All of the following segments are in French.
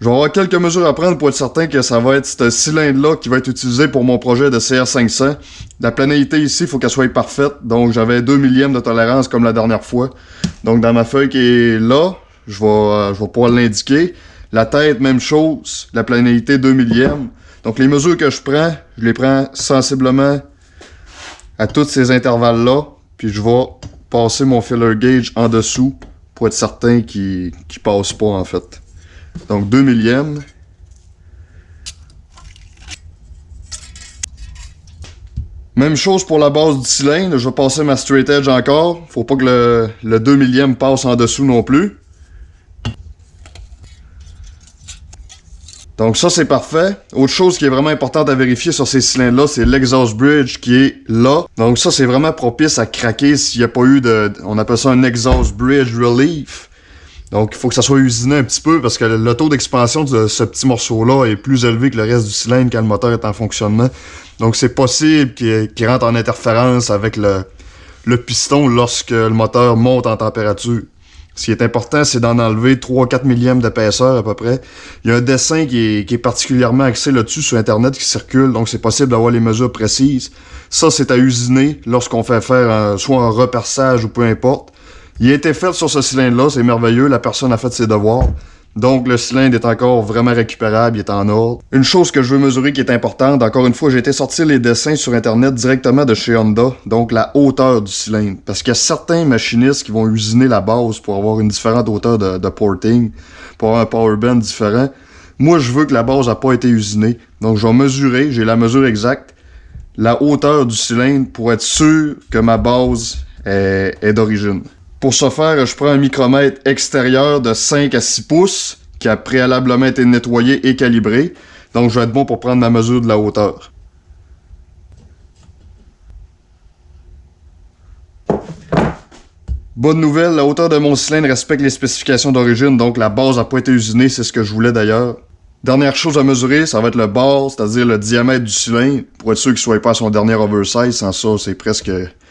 Je vais avoir quelques mesures à prendre pour être certain que ça va être ce cylindre-là qui va être utilisé pour mon projet de CR500. La planéité ici, il faut qu'elle soit parfaite. Donc j'avais 2 millièmes de tolérance comme la dernière fois. Donc dans ma feuille qui est là, je vais pouvoir l'indiquer. La tête, même chose. La planéité, 2 millièmes. Donc les mesures que je les prends sensiblement à tous ces intervalles-là. Puis je vais passer mon filler gauge en dessous pour être certain qu'il passe pas en fait. Donc 2 millièmes. Même chose pour la base du cylindre. Je vais passer ma straight edge encore. Faut pas que le 2 millièmes passe en dessous non plus. Donc ça c'est parfait. Autre chose qui est vraiment importante à vérifier sur ces cylindres-là, c'est l'exhaust bridge qui est là. Donc ça c'est vraiment propice à craquer s'il n'y a pas eu on appelle ça un exhaust bridge relief. Donc il faut que ça soit usiné un petit peu parce que le taux d'expansion de ce petit morceau-là est plus élevé que le reste du cylindre quand le moteur est en fonctionnement. Donc c'est possible qu'il rentre en interférence avec le piston lorsque le moteur monte en température. Ce qui est important, c'est d'en enlever 3-4 millièmes d'épaisseur à peu près. Il y a un dessin qui est particulièrement axé là-dessus sur Internet qui circule, donc c'est possible d'avoir les mesures précises. Ça, c'est à usiner lorsqu'on fait faire soit un reperçage ou peu importe. Il a été fait sur ce cylindre-là, c'est merveilleux, la personne a fait ses devoirs. Donc le cylindre est encore vraiment récupérable, il est en ordre. Une chose que je veux mesurer qui est importante, encore une fois, j'ai été sortir les dessins sur Internet directement de chez Honda, donc la hauteur du cylindre. Parce qu'il y a certains machinistes qui vont usiner la base pour avoir une différente hauteur de porting, pour avoir un power band différent. Moi, je veux que la base n'a pas été usinée. Donc je vais mesurer, j'ai la mesure exacte, la hauteur du cylindre pour être sûr que ma base est d'origine. Pour ce faire, je prends un micromètre extérieur de 5 à 6 pouces qui a préalablement été nettoyé et calibré. Donc je vais être bon pour prendre ma mesure de la hauteur. Bonne nouvelle, la hauteur de mon cylindre respecte les spécifications d'origine, donc la base n'a pas été usinée, c'est ce que je voulais d'ailleurs. Dernière chose à mesurer, ça va être le bord, c'est-à-dire le diamètre du cylindre, pour être sûr qu'il ne soit pas à son dernier oversize. Sans ça,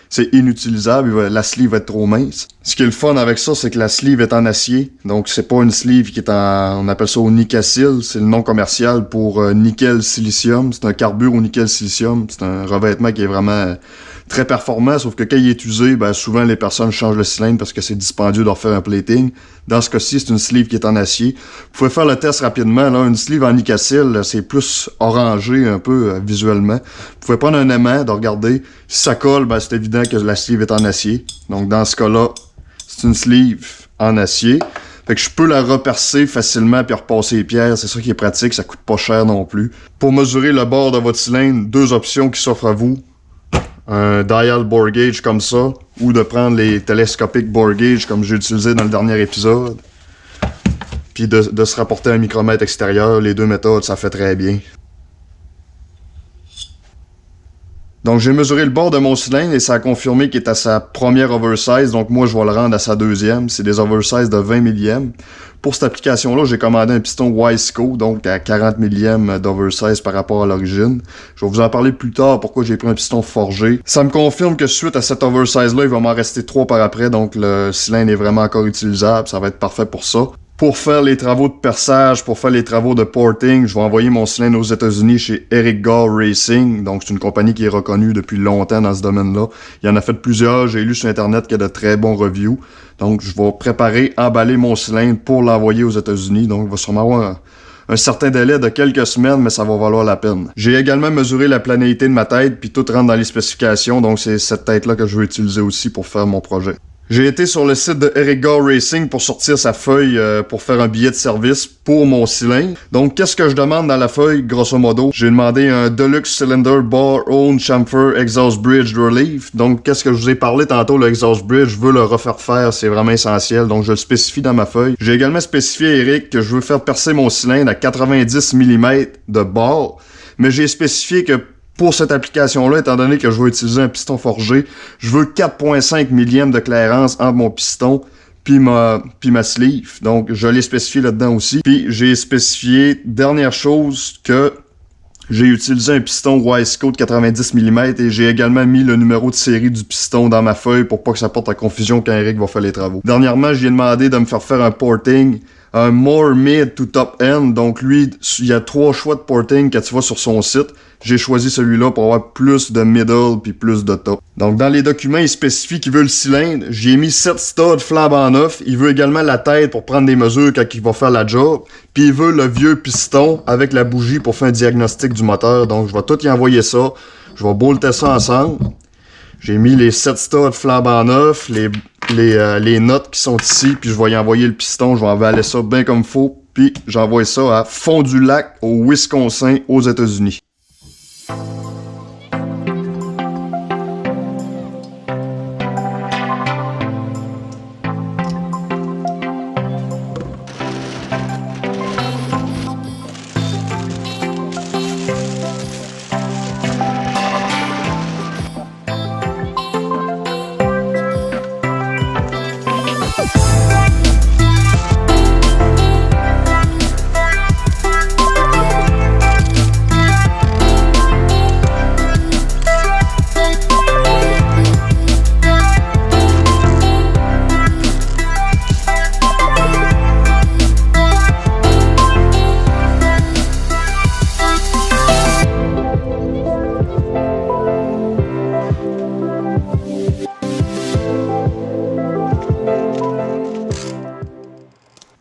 c'est inutilisable, la sleeve va être trop mince. Ce qui est le fun avec ça, c'est que la sleeve est en acier. Donc c'est pas une sleeve qui est on appelle ça au Nicacil, c'est le nom commercial pour nickel silicium. C'est un carbure au nickel silicium. C'est un revêtement qui est vraiment très performant, sauf que quand il est usé, souvent les personnes changent le cylindre parce que c'est dispendieux de refaire un plating. Dans ce cas-ci, c'est une sleeve qui est en acier. Vous pouvez faire le test rapidement. Là, une sleeve en Nicacil, c'est plus orangé un peu visuellement. Vous pouvez prendre un aimant, de regarder. Si ça colle, c'est évident que la sleeve est en acier. Donc dans ce cas-là, c'est une sleeve en acier. Fait que je peux la repercer facilement puis repasser les pierres. C'est ça qui est pratique, ça coûte pas cher non plus. Pour mesurer le bord de votre cylindre, deux options qui s'offrent à vous. Un dial bore gauge comme ça, ou de prendre les télescopiques bore gauge comme j'ai utilisé dans le dernier épisode. Puis de se rapporter un micromètre extérieur, les deux méthodes, ça fait très bien. Donc j'ai mesuré le bord de mon cylindre et ça a confirmé qu'il est à sa première oversize, donc moi je vais le rendre à sa deuxième, c'est des oversize de 20 millièmes. Pour cette application-là, j'ai commandé un piston Wiseco, donc à 40 millièmes d'oversize par rapport à l'origine. Je vais vous en parler plus tard pourquoi j'ai pris un piston forgé. Ça me confirme que suite à cet oversize-là, il va m'en rester 3 par après, donc le cylindre est vraiment encore utilisable, ça va être parfait pour ça. Pour faire les travaux de perçage, pour faire les travaux de porting, je vais envoyer mon cylindre aux États-Unis chez Eric Gall Racing. Donc, c'est une compagnie qui est reconnue depuis longtemps dans ce domaine-là. Il en a fait plusieurs. J'ai lu sur Internet qu'il y a de très bons reviews. Donc, je vais préparer, emballer mon cylindre pour l'envoyer aux États-Unis. Donc, il va sûrement avoir un certain délai de quelques semaines, mais ça va valoir la peine. J'ai également mesuré la planéité de ma tête, puis tout rentre dans les spécifications. Donc, c'est cette tête-là que je veux utiliser aussi pour faire mon projet. J'ai été sur le site de Eric Gall Racing pour sortir sa feuille pour faire un billet de service pour mon cylindre. Donc, qu'est-ce que je demande dans la feuille, grosso modo? J'ai demandé un Deluxe Cylinder Bar Own Chamfer Exhaust Bridge Relief. Donc, qu'est-ce que je vous ai parlé tantôt, le Exhaust Bridge, je veux le refaire faire, c'est vraiment essentiel. Donc, je le spécifie dans ma feuille. J'ai également spécifié à Eric que je veux faire percer mon cylindre à 90 mm de bord. Mais j'ai spécifié que pour cette application-là, étant donné que je vais utiliser un piston forgé, je veux 4.5 millièmes de clairance entre mon piston puis ma sleeve. Donc, je l'ai spécifié là-dedans aussi. Puis, j'ai spécifié, dernière chose, que j'ai utilisé un piston Wiseco de 90 mm et j'ai également mis le numéro de série du piston dans ma feuille pour pas que ça porte à confusion quand Eric va faire les travaux. Dernièrement, j'ai demandé de me faire un porting un more mid to top end. Donc lui, il y a 3 choix de porting quand tu vas sur son site. J'ai choisi celui-là pour avoir plus de middle puis plus de top. Donc dans les documents, il spécifie qu'il veut le cylindre. J'ai mis 7 studs flambant neuf. Il veut également la tête pour prendre des mesures quand il va faire la job. Puis il veut le vieux piston avec la bougie pour faire un diagnostic du moteur. Donc je vais tout y envoyer ça. Je vais bolter ça ensemble. J'ai mis les 7 studs flambant neuf, les notes qui sont ici, puis je vais y envoyer le piston. Je vais avaler ça bien comme faut. Puis j'envoie ça à Fond du Lac, au Wisconsin, aux États-Unis.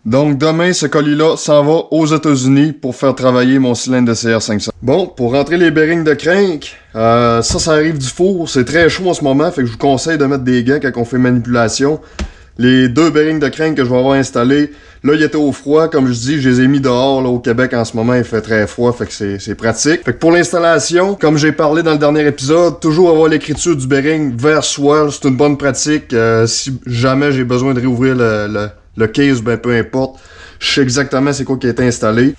Donc demain, ce colis-là s'en va aux États-Unis pour faire travailler mon cylindre de CR500. Bon, pour rentrer les bearings de crank, ça arrive du four. C'est très chaud en ce moment, fait que je vous conseille de mettre des gants quand on fait manipulation. Les 2 bearings de crank que je vais avoir installés, là, ils étaient au froid. Comme je dis, je les ai mis dehors. Là, au Québec, en ce moment, il fait très froid, fait que c'est pratique. Fait que pour l'installation, comme j'ai parlé dans le dernier épisode, toujours avoir l'écriture du bearing vers soi, c'est une bonne pratique. Si jamais j'ai besoin de réouvrir le case, ben peu importe, je sais exactement c'est quoi qui a été installé.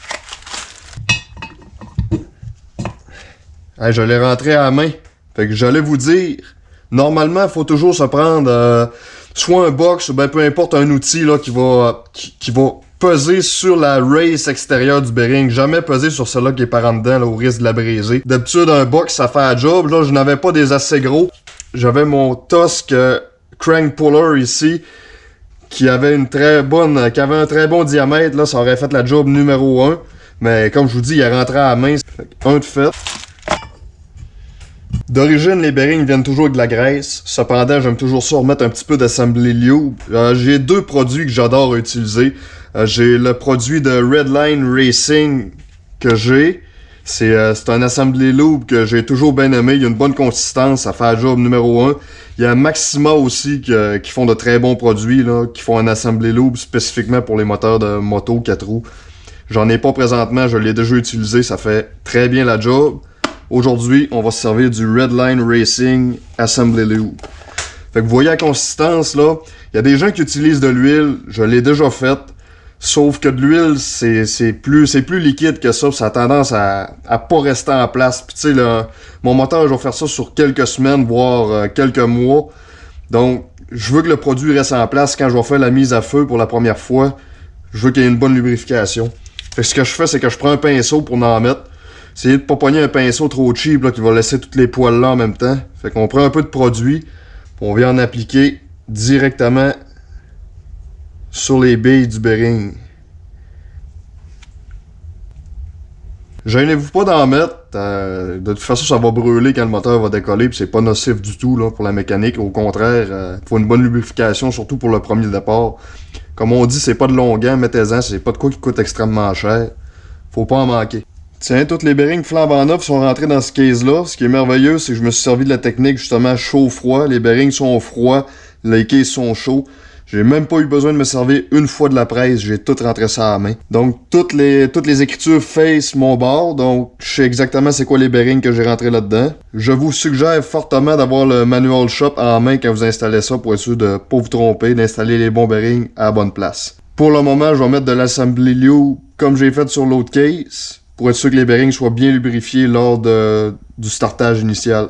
Hey, je l'ai rentré à la main. Fait que j'allais vous dire, normalement, il faut toujours se prendre soit un box ou ben peu importe un outil là qui va peser sur la race extérieure du bearing, jamais peser sur celle-là qui est par en dedans là, au risque de la briser. D'habitude un box ça fait la job, là je n'avais pas des assez gros. J'avais mon Tusk Crank Puller ici qui avait un très bon diamètre, là ça aurait fait la job numéro 1. Mais comme je vous dis, il est rentré à la main, un de fait. D'origine, les bearings viennent toujours avec de la graisse. Cependant, j'aime toujours ça remettre un petit peu d'assembly lube. J'ai 2 produits que j'adore utiliser. J'ai le produit de Redline Racing que j'ai. C'est un assembly lube que j'ai toujours bien aimé. Il y a une bonne consistance, ça fait la job numéro 1. Il y a Maxima aussi qui font de très bons produits, là, qui font un assembly lube spécifiquement pour les moteurs de moto 4 roues. J'en ai pas présentement, je l'ai déjà utilisé, ça fait très bien la job. Aujourd'hui, on va se servir du Redline Racing Assembly Lube. Fait que vous voyez la consistance là. Il y a des gens qui utilisent de l'huile, je l'ai déjà fait. Sauf que de l'huile, c'est plus liquide que ça. Ça a tendance à pas rester en place. Puis tu sais, mon moteur, je vais faire ça sur quelques semaines, voire quelques mois. Donc, je veux que le produit reste en place quand je vais faire la mise à feu pour la première fois. Je veux qu'il y ait une bonne lubrification. Fait que ce que je fais, c'est que je prends un pinceau pour en mettre. Essayez de pas pogner un pinceau trop cheap là, qui va laisser toutes les poils là en même temps. Fait qu'on prend un peu de produit, puis on vient en appliquer directement sur les billes du bearing. Gênez-vous pas d'en mettre. De toute façon, ça va brûler quand le moteur va décoller, puis c'est pas nocif du tout là, pour la mécanique. Au contraire, faut une bonne lubrification, surtout pour le premier départ. Comme on dit, c'est pas de longuant, mettez-en, c'est pas de quoi qui coûte extrêmement cher. Faut pas en manquer. Tiens, tous les bearings flambant neufs sont rentrés dans ce case-là. Ce qui est merveilleux, c'est que je me suis servi de la technique justement chaud-froid. Les bearings sont froids, les cases sont chauds. J'ai même pas eu besoin de me servir une fois de la presse, j'ai tout rentré ça à la main. Donc toutes les écritures face mon bord, donc je sais exactement c'est quoi les bearings que j'ai rentré là-dedans. Je vous suggère fortement d'avoir le manual shop en main quand vous installez ça pour être sûr de pas vous tromper, d'installer les bons bearings à la bonne place. Pour le moment, je vais mettre de l'assembly lube comme j'ai fait sur l'autre case, pour être sûr que les bearings soient bien lubrifiés lors du startage initial.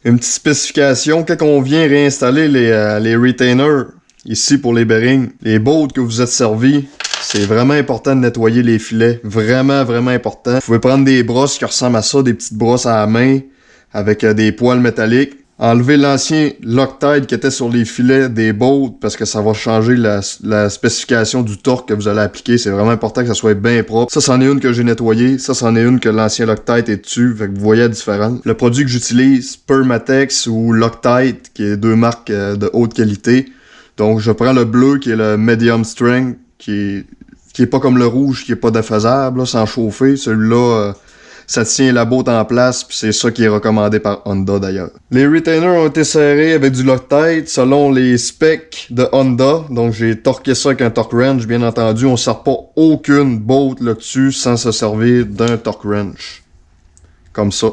Une petite spécification, quand on vient réinstaller les retainers, ici pour les bearings, les bolts que vous êtes servis, c'est vraiment important de nettoyer les filets. Vraiment, vraiment important. Vous pouvez prendre des brosses qui ressemblent à ça, des petites brosses à la main, avec des poils métalliques. Enlever l'ancien Loctite qui était sur les filets des bolts, parce que ça va changer la spécification du torque que vous allez appliquer. C'est vraiment important que ça soit bien propre. Ça, c'en est une que j'ai nettoyée. Ça, c'en est une que l'ancien Loctite est dessus. Fait que vous voyez la différence. Le produit que j'utilise, Permatex ou Loctite, qui est deux marques de haute qualité. Donc, je prends le bleu, qui est le Medium Strength, qui est pas comme le rouge, qui est pas défaisable, là, sans chauffer. Celui-là, ça tient la botte en place, puis c'est ça qui est recommandé par Honda d'ailleurs. Les retainers ont été serrés avec du Loctite selon les specs de Honda. Donc j'ai torqué ça avec un torque wrench, bien entendu. On ne sert pas aucune botte là-dessus sans se servir d'un torque wrench. Comme ça.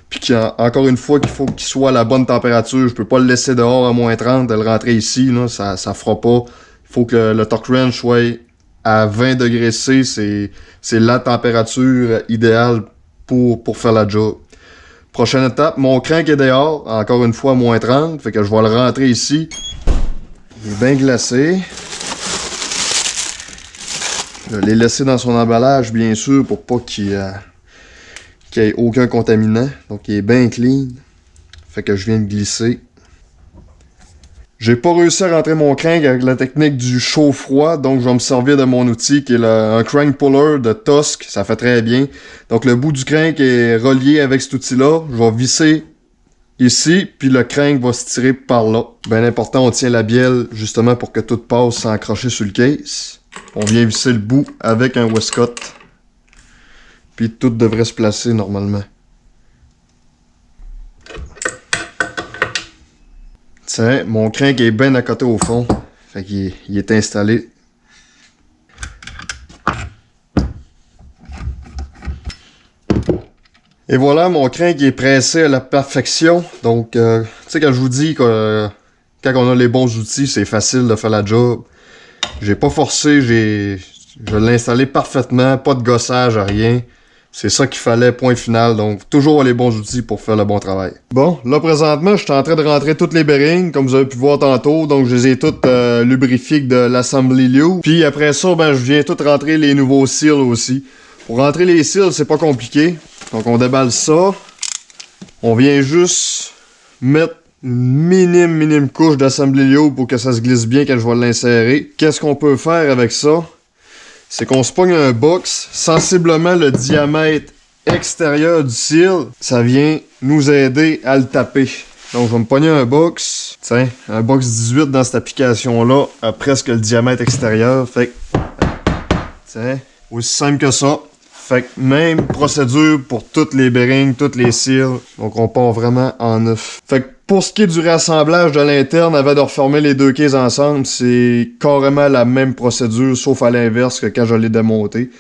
Puis encore une fois, qu'il faut qu'il soit à la bonne température. Je peux pas le laisser dehors à moins 30 et le rentrer ici, là, ça fera pas. Il faut que le torque wrench soit à 20 degrés C, c'est la température idéale pour faire la job. Prochaine étape, mon crank est dehors, encore une fois à moins 30, fait que je vais le rentrer ici. Il est bien glacé. Je l'ai laissé dans son emballage, bien sûr, pour pas qu'il y ait aucun contaminant. Donc il est bien clean. Fait que je viens de glisser. J'ai pas réussi à rentrer mon crank avec la technique du chaud-froid, donc je vais me servir de mon outil qui est un crank puller de Tusk, ça fait très bien. Donc le bout du crank est relié avec cet outil-là, je vais visser ici, puis le crank va se tirer par là. Bien important, on tient la bielle justement pour que tout passe sans accrocher sur le case. On vient visser le bout avec un Westcott, puis tout devrait se placer normalement. Tiens, mon crank est bien à côté au fond. Fait qu'il est installé. Et voilà, mon crank est pressé à la perfection. Donc, tu sais, quand je vous dis que quand on a les bons outils, c'est facile de faire la job. J'ai pas forcé, je l'ai installé parfaitement, pas de gossage, rien. C'est ça qu'il fallait, point final. Donc, toujours les bons outils pour faire le bon travail. Bon, là, présentement, je suis en train de rentrer toutes les bearings, comme vous avez pu voir tantôt. Donc, je les ai toutes lubrifiées avec de l'Assembly Lube. Puis après ça, ben, je viens tout rentrer les nouveaux seals aussi. Pour rentrer les seals, c'est pas compliqué. Donc, on déballe ça. On vient juste mettre une minime couche d'Assembly Lube pour que ça se glisse bien quand je vais l'insérer. Qu'est-ce qu'on peut faire avec ça? C'est qu'on se pogne un box, sensiblement le diamètre extérieur du seal, ça vient nous aider à le taper. Donc je vais me pogner un box, tiens, un box 18 dans cette application-là, à presque le diamètre extérieur, fait que, tiens, aussi simple que ça. Fait que même procédure pour toutes les bearings, toutes les seals, donc on part vraiment en neuf. Fait que pour ce qui est du réassemblage de l'interne, avant de reformer les deux cases ensemble, c'est carrément la même procédure, sauf à l'inverse que quand je l'ai démonté.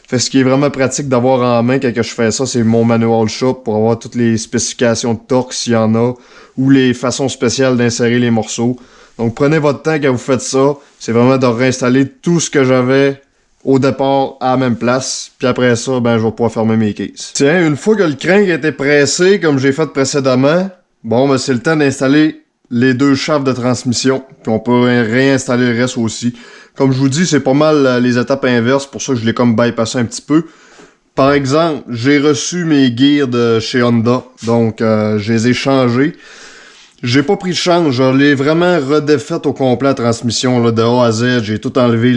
Fait que ce qui est vraiment pratique d'avoir en main quand je fais ça, c'est mon manual shop pour avoir toutes les spécifications de torque s'il y en a, ou les façons spéciales d'insérer les morceaux. Donc prenez votre temps quand vous faites ça, c'est vraiment de réinstaller tout ce que j'avais au départ à la même place, puis après ça, ben je vais pouvoir fermer mes cases. Tiens, une fois que le crank a été pressé, comme j'ai fait précédemment, bon, ben c'est le temps d'installer les deux shafts de transmission, puis on peut réinstaller le reste aussi. Comme je vous dis, c'est pas mal les étapes inverses, pour ça que je l'ai comme bypassé un petit peu. Par exemple, j'ai reçu mes gears de chez Honda, donc je les ai changés. J'ai pas pris de change, je l'ai vraiment redéfaite au complet la transmission, là, de A à Z. J'ai tout enlevé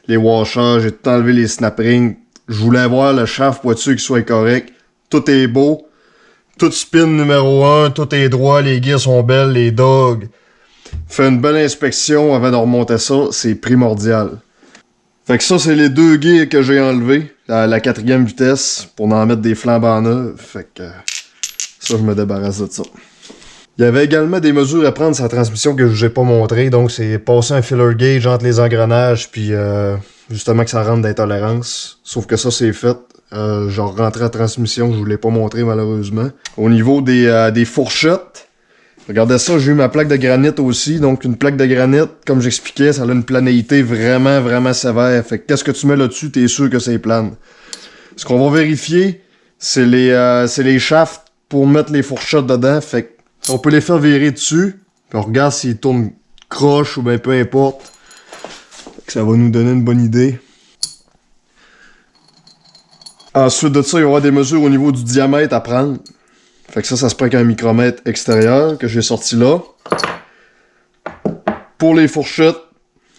les washers, j'ai tout enlevé les snap rings. Je voulais voir le shaft pour être sûr qu'il soit correct. Tout est beau. Tout spin numéro 1, tout est droit, les gears sont belles, les dogs. Fais une belle inspection avant de remonter ça, c'est primordial. Fait que ça, c'est les deux gears que j'ai enlevés à la 4e vitesse pour en mettre des flambants neufs. Fait que ça, je me débarrasse de ça. Il y avait également des mesures à prendre sur la transmission que je vous ai pas montré. Donc, c'est passer un filler gauge entre les engrenages, puis justement que ça rentre d'intolérance. Sauf que ça, c'est fait. Genre rentrer la transmission, je vous l'ai pas montré malheureusement. Au niveau des fourchettes, regardez ça, j'ai eu ma plaque de granit aussi. Donc, une plaque de granit, comme j'expliquais, ça a une planéité vraiment, vraiment sévère. Fait que qu'est-ce que tu mets là-dessus, t'es sûr que c'est plane. Ce qu'on va vérifier, c'est les shafts pour mettre les fourchettes dedans. Fait qu'on peut les faire virer dessus. Puis on regarde s'ils tournent croche ou bien peu importe. Fait que ça va nous donner une bonne idée. Ensuite de ça, il y aura des mesures au niveau du diamètre à prendre. Fait que ça se prend avec un micromètre extérieur que j'ai sorti là. Pour les fourchettes,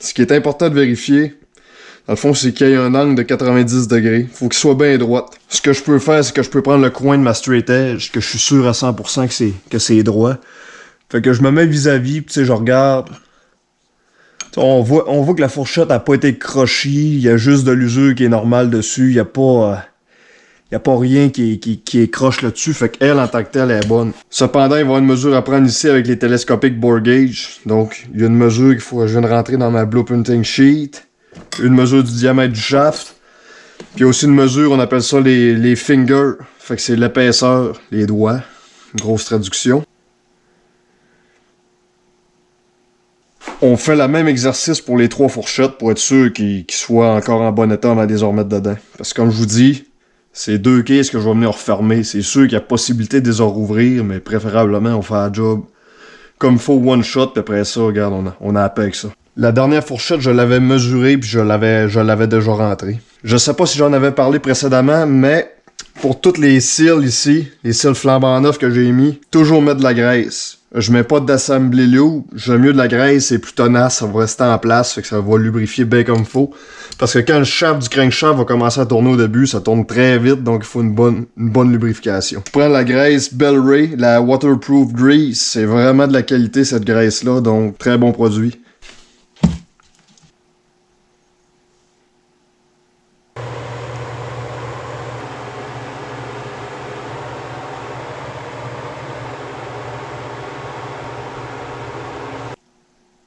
ce qui est important de vérifier, dans le fond, c'est qu'il y ait un angle de 90 degrés. Faut qu'il soit bien droit. Ce que je peux faire, c'est que je peux prendre le coin de ma straight edge, que je suis sûr à 100% que c'est droit. Fait que je me mets vis-à-vis, pis tu sais, je regarde. T'sais, on voit que la fourchette a pas été crochie, il y a juste de l'usure qui est normale dessus, il y a pas rien qui est croche là-dessus, fait qu'elle, en tant que telle, est bonne. Cependant, il va y avoir une mesure à prendre ici avec les télescopiques bore gauge. Donc, il y a une mesure qu'il faut que je vienne rentrer dans ma blueprinting sheet. Une mesure du diamètre du shaft. Puis aussi une mesure, on appelle ça les fingers. Fait que c'est l'épaisseur, les doigts. Une grosse traduction. On fait le même exercice pour les 3 fourchettes pour être sûr qu'ils soient encore en bon état avant de les remettre dedans. Parce que comme je vous dis, c'est 2 cases que je vais venir refermer. C'est sûr qu'il y a possibilité de les rouvrir, mais préférablement on fait un job comme il faut one shot, puis après ça, regarde, on a la paix avec ça. La dernière fourchette, je l'avais mesurée, puis je l'avais déjà rentrée. Je sais pas si j'en avais parlé précédemment, mais pour toutes les cils ici, les cils flambant neufs que j'ai mis, toujours mettre de la graisse. Je mets pas d'assembly loop, je mets mieux de la graisse, c'est plus tenace, ça va rester en place, fait que ça va lubrifier bien comme il faut. Parce que quand le shaft du crankshaft va commencer à tourner au début, ça tourne très vite, donc il faut une bonne lubrification. Je prends la graisse Bel Ray, la Waterproof Grease, c'est vraiment de la qualité cette graisse-là, donc très bon produit.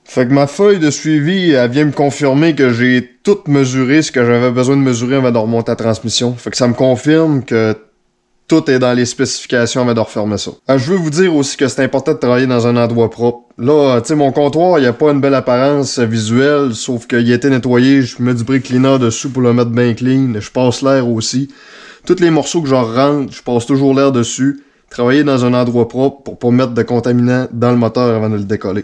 Fait que ma feuille de suivi, elle vient me confirmer que j'ai tout mesuré ce que j'avais besoin de mesurer avant de remonter la transmission. Fait que ça me confirme que tout est dans les spécifications avant de refermer ça. Je veux vous dire aussi que c'est important de travailler dans un endroit propre. Là, tu sais, mon comptoir, il a pas une belle apparence visuelle, sauf qu'il a été nettoyé, je mets du brake cleaner dessus pour le mettre bien clean, je passe l'air aussi. Tous les morceaux que je rentre, je passe toujours l'air dessus. Travailler dans un endroit propre pour pas mettre de contaminants dans le moteur avant de le décoller.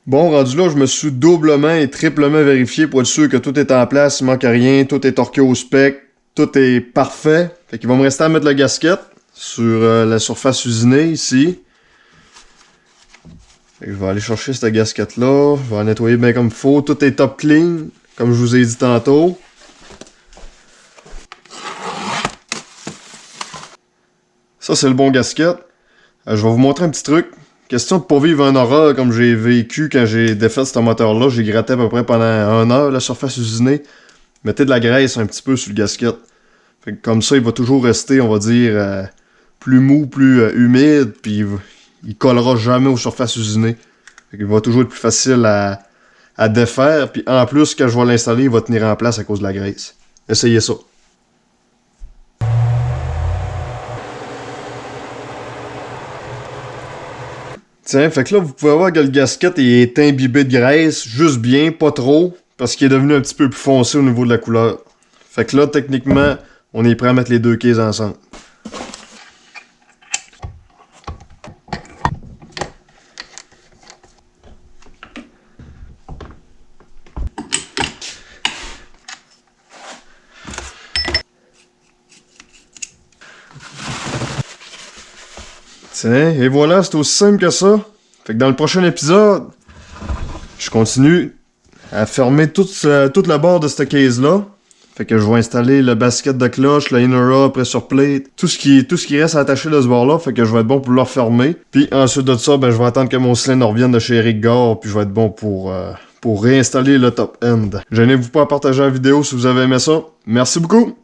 Bon, rendu là, je me suis doublement et triplement vérifié pour être sûr que tout est en place, il manque rien, tout est torqué au spec, tout est parfait. Fait qu'il va me rester à mettre la gasket sur la surface usinée ici. Fait que je vais aller chercher cette gasket-là, je vais la nettoyer bien comme il faut, tout est top clean, comme je vous ai dit tantôt. Ça, c'est le bon gasket. Je vais vous montrer un petit truc. Question de pas vivre un horreur comme j'ai vécu quand j'ai défait ce moteur-là. J'ai gratté à peu près pendant 1 heure la surface usinée. Mettez de la graisse un petit peu sur le gasket. Fait que comme ça, il va toujours rester, on va dire, plus mou, plus humide, puis il collera jamais aux surfaces usinées. Fait qu'il va toujours être plus facile à défaire, puis en plus, quand je vais l'installer, il va tenir en place à cause de la graisse. Essayez ça. Tiens, fait que là, vous pouvez voir que le gasket est imbibé de graisse, juste bien, pas trop, parce qu'il est devenu un petit peu plus foncé au niveau de la couleur. Fait que là, techniquement, on est prêt à mettre les 2 cases ensemble. Tiens, et voilà, c'est aussi simple que ça. Fait que dans le prochain épisode, je continue à fermer toute la barre de cette case-là. Fait que je vais installer le basket de cloche, le inner pressure plate, tout ce qui reste attaché de ce bord-là. Fait que je vais être bon pour le refermer. Puis ensuite de ça, ben je vais attendre que mon cylindre revienne de chez Eric Gare, puis je vais être bon pour réinstaller le top end. Gênez-vous pas à partager la vidéo si vous avez aimé ça. Merci beaucoup!